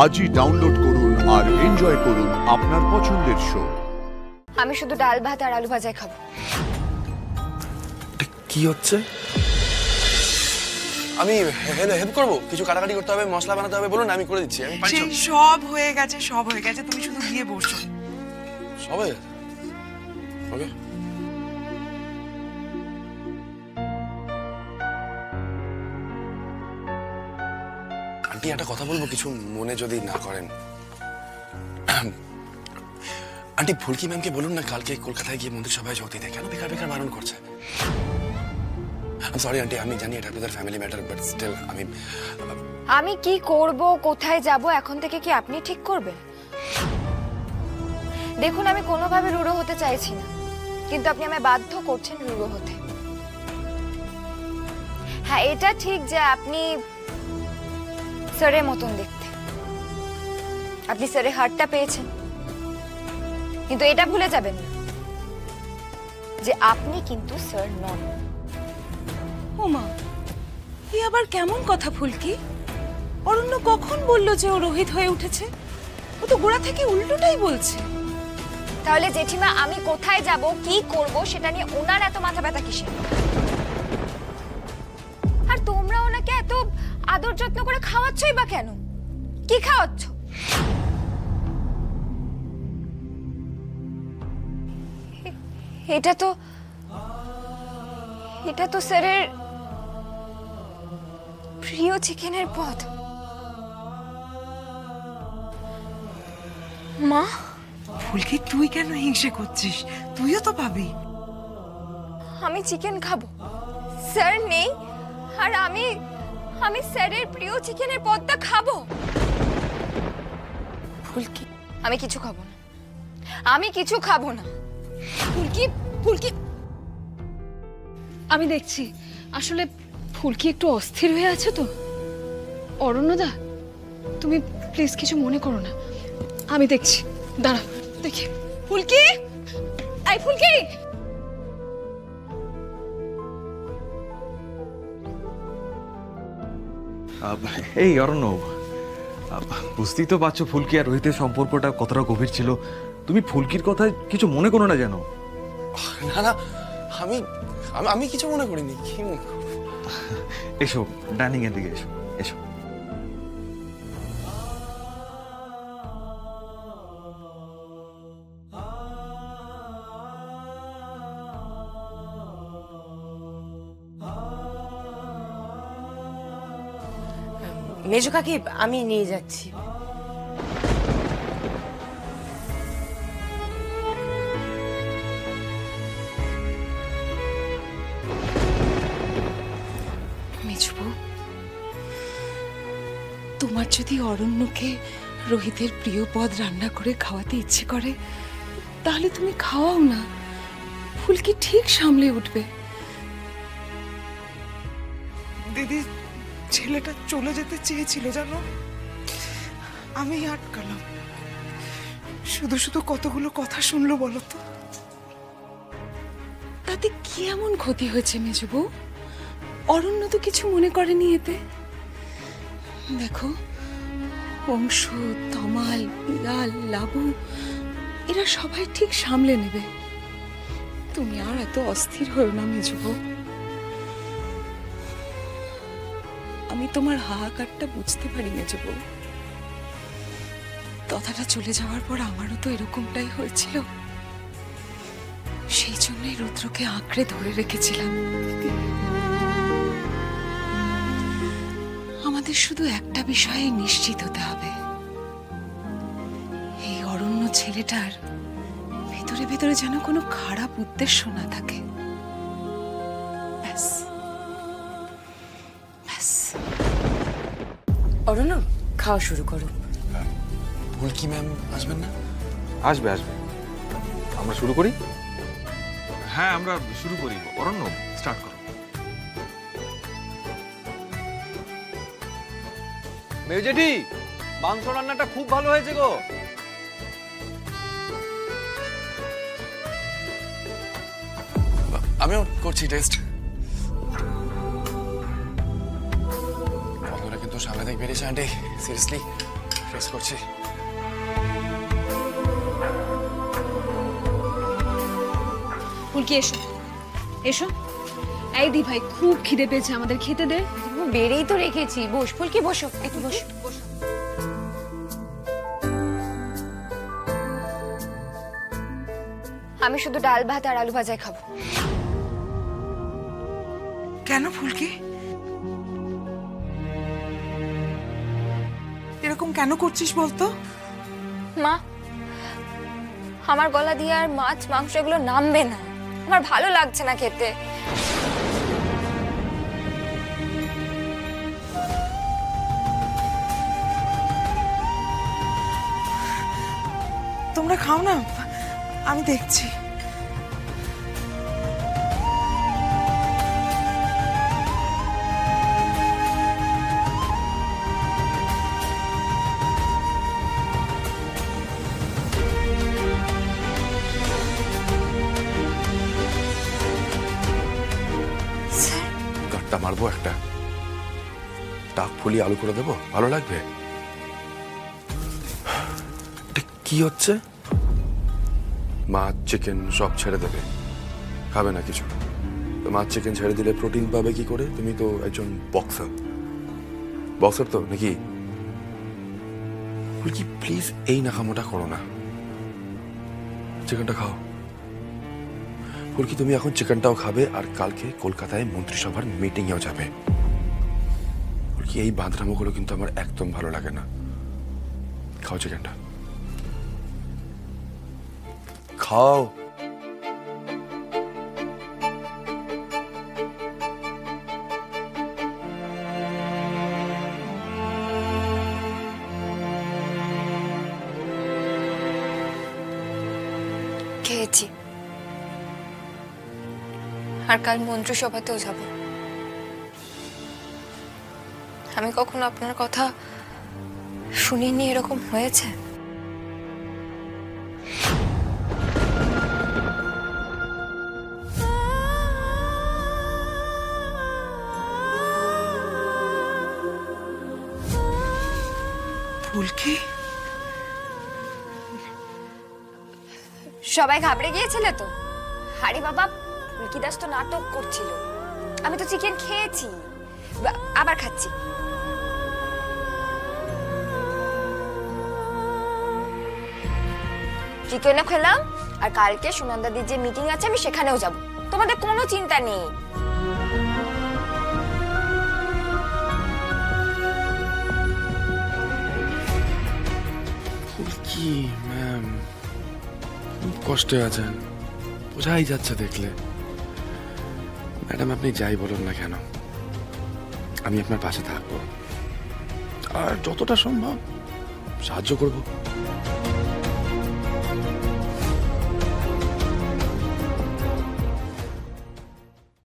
আজই ডাউনলোড করুন আর এনজয় করুন আপনার পছন্দের শো। আমি শুধু ডাল ভাত আর আলু ভাজাই খাবো। কি হচ্ছে? আমি হেল্প করবো, কিছু কাটাকাটি করতে হবে, মশলা বানাতে হবে, বলুন আমি করে দিচ্ছি। সেই সব হয়ে গেছে, সব হয়ে গেছে, তুমি শুধু গিয়ে বসো। সব হয়ে গেছে? ওকে। আন্টি একটা কথা বলবো, কিছু মনে যদি না করেন। আন্টি ফুলকি ম্যামকে বলুন না কালকে কলকাতায় গিয়ে মন্দির সভায় যোগ দিতে, কেন বেকার বেকার বারণ করছে? সরি আন্টি, আমি জানি এটা আপনাদের ফ্যামিলি ম্যাটার, বাট স্টিল আমি কি করব, কোথায় যাব এখন থেকে কি আপনি ঠিক করবেন? দেখুন, আমি কোনোভাবে রুড়ো হতে চাইছি না, কিন্তু আপনি আমায় বাধ্য করছেন রুড়ো হতে। হ্যাঁ, এটা ঠিক যে আপনি স্যারের মতন দেখতে, আপনি স্যারের হার্টটা পেয়েছেন, কিন্তু এটা ভুলে যাবেন না যে আপনি কিন্তু স্যার নন। ওমা, এ আবার কেমন কথা ফুলকি? অরণ্য কখন বললো যে ও রোহিত হয়ে উঠেছে? ও তো গোড়া থেকে উল্টোটাই বলছে। তাহলে জেঠিমা, আমি কোথায় যাব, কি করব, সেটা নিয়ে ওনার এত মাথা ব্যথা কিসের? আর তোমরা ওনাকে এত আদর যত্ন করে খাওয়াচ্ছই বা কেন? কি খাওয়াচ্ছ? এটা তো স্যারের প্রিয় চিকেনের পদ। মা, ফুলকি তুই কেন হিংসে করছিস? তুইও তো পাবি। আমি চিকেন খাবো, স্যার নেই, আর আমি স্যারের প্রিয় চিকেনের পদটা খাবো। ফুলকি, আমি কিছু খাবো না, আমি কিছু খাবো না। ফুলকি, ফুলকি, আমি দেখছি আসলে ফুলকি একটু অস্থির হয়ে আছে তো। অরণ্যদা, তুমি প্লিজ কিছু মনে করো না, আমি দেখছি, দাঁড়া দেখি। ফুলকি, আই ফুলকি, এই অরণ্য, বুঝতেই তো পারছো ফুলকি আর রোহিতের সম্পর্কটা কতটা গভীর ছিল। তুমি ফুলকির কথায় কিছু মনে করো না যেন। না না, আমি আমি কিছু মনে করিনি। কি মনে করব? এসো, ডাইনিং এর দিকে এসো, এসো। মেজো কাকি, আমি নিয়ে যাচ্ছি। মেজবু, তোমার যদি অরণ্যকে রোহিতের প্রিয় পদ রান্না করে খাওয়াতে ইচ্ছে করে, তাহলে তুমি খাওয়াও না, ফুলকি ঠিক সামলে উঠবে। দিদি, ছেলেটা চলে যেতে চেয়েছিল জানো, আমি আটকালাম। শুধু শুধু কতগুলো কথা শুনলো বলো তো। তাতে কি এমন ক্ষতি হয়েছে মেজবু? অরণ্য তো কিছু মনে করেনি এতে। দেখো, অংশু, তমাল, পিয়াল, লাবু, এরা সবাই ঠিক সামলে নেবে। তুমি আর এত অস্থির হও না মেজবু। আমি তোমার হাহাকারটা বুঝতে পারি মেজবু। তথাটা চলে যাওয়ার পর আমারও তো এরকমটাই হয়েছিল। সেই জন্যই রুদ্রকে আঁকড়ে ধরে রেখেছিলাম। আমাদের শুধু একটা বিষয়ে নিশ্চিত হতে হবে, এই অরণ্য ছেলেটার ভেতরে ভেতরে যেন কোনো খারাপ উদ্দেশ্য না থাকে। ব্যাস ব্যাস। অরণ্য, খাওয়া শুরু করো। ফুলকি ম্যাম আসবেন না? আসবে, আসবে। আমরা শুরু করি? হ্যাঁ, আমরা শুরু করি। অরণ্য, স্টার্ট করো। মেজেঠি, মাংস রান্নাটা খুব ভালো হয়েছে গো। আমিও করছি টেস্ট। বন্ধুরা কিন্তু সাংঘাতিক বেরিয়েছে আন্টি, সিরিয়াসলি ফেস করছি। ফুলকি এসো এসো। এই দি ভাই, খুব খিদে পেয়েছে, আমাদের খেতে দে। বেড়েই তো রেখেছি, বস ফুলকি বসো, একটু বসো। আমি শুধু ডাল ভাত আর আলু ভাজাই খাবো। কেন ফুলকি, এরকম কেন করছিস বলতো? মা, আমার গলা দিয়ে আর মাছ মাংস এগুলো নামবে না, আমার ভালো লাগছে না খেতে। তোমরা খাও না, আমি দেখছি। গাঁটটা মারবো একটা, টাক ফুলিয়ে আলু করে দেবো, ভালো লাগবে? এটা কি হচ্ছে? মাছ চিকেন সব ছেড়ে দেবে, খাবে না কিছু? তো মাছ চিকেন ছেড়ে দিলে প্রোটিন পাবে কি করে? তুমি তো একজন বক্সার, বক্সার তো নাকি? কি প্লিজ এই নাকামোটা করো না, চিকেনটা খাও। ফুলকি তুমি এখন চিকেনটাও খাবে আর কালকে কলকাতায় মন্ত্রিসভার মিটিংয়েও যাবে। ফুলকি এই বাঁধরামোগুলো কিন্তু আমার একদম ভালো লাগে না। খাও চিকেনটা, খাও। খেয়েছি, আর কাল মন্ত্রিসভাতেও যাব। আমি কখনো আপনার কথা শুনিনি এরকম হয়েছে? ফুলকি, সবাই ঘাবড়ে গিয়েছিলে তো? আরে বাবা, ফুলকি দাস তো নাটক করছিল। আমি তো চিকেন খেয়েছি, আবার খাচ্ছি। চিকেনও খেলাম, আর কালকে সুনন্দাদির যে মিটিং আছে আমি সেখানেও যাব। তোমাদের কোনো চিন্তা নেই। ফুলকি ম্যাম খুব কষ্টে আছেন, বোঝাই যাচ্ছে দেখলে। ম্যাডাম আপনি যাই বলুন না কেন, আমি আপনার পাশে থাকবো আর যতটা সম্ভব সাহায্য করব।